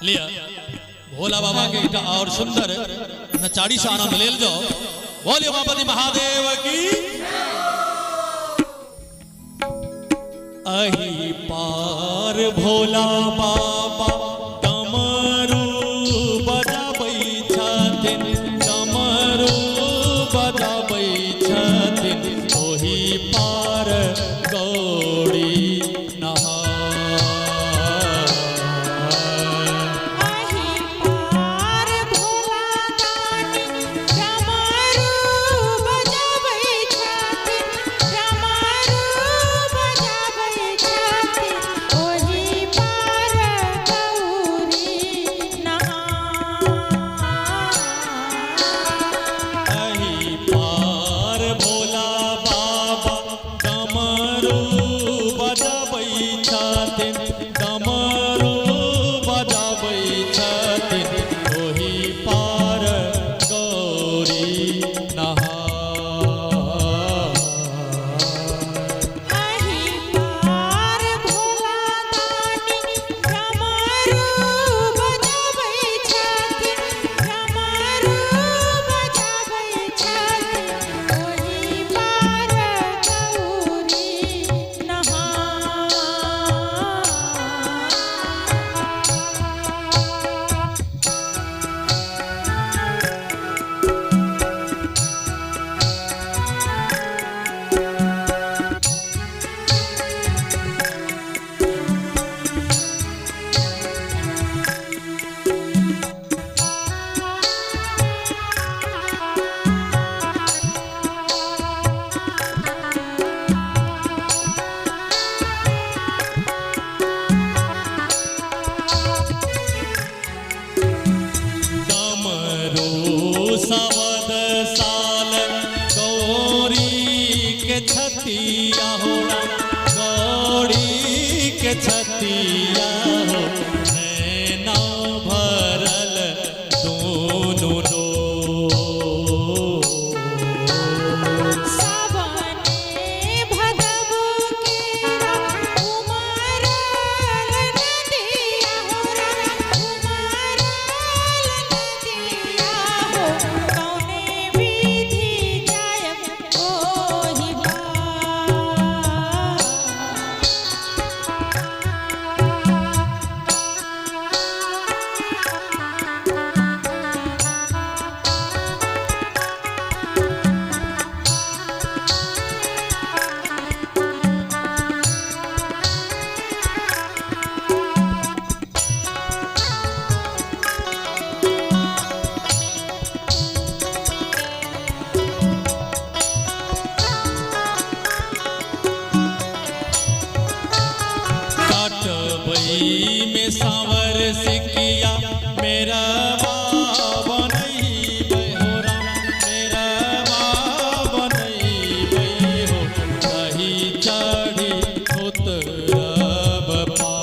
लिया भोला बाबा के इटा और सुंदर नचाड़ी से आनंद ले जाओ। बोलिए उमापति महादेव की। अही पार भोला बाबा डमरू बजाबै छथिन, डमरू बजाबै छथिन, ओही पार गौरी नहा। सवद साल गौरी के छतिया हो, गौरी के छतिया हो, नैना भरल दोनों लो। में सांवर सिकिया मेरा बाबा नहीं बहोरा, मेरा बाबा नहीं बहो, कहीं चढ़ी उतरब पार।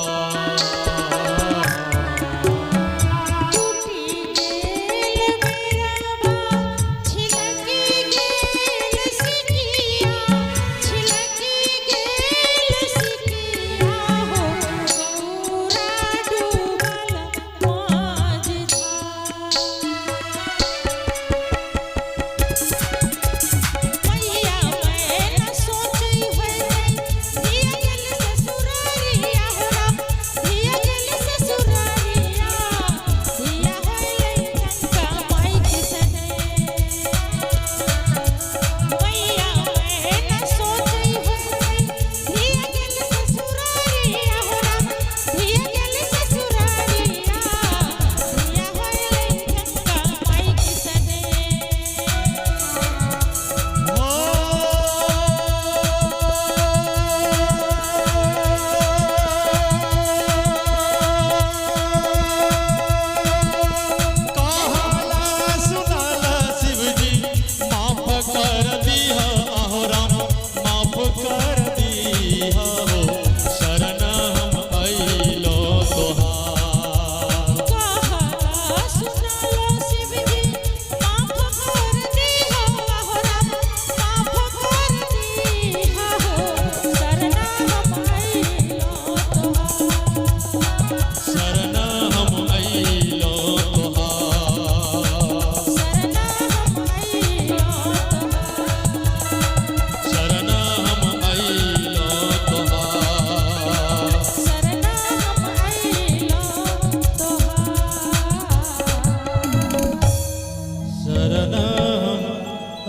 शरण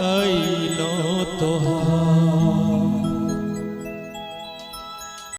अइलो तोहार।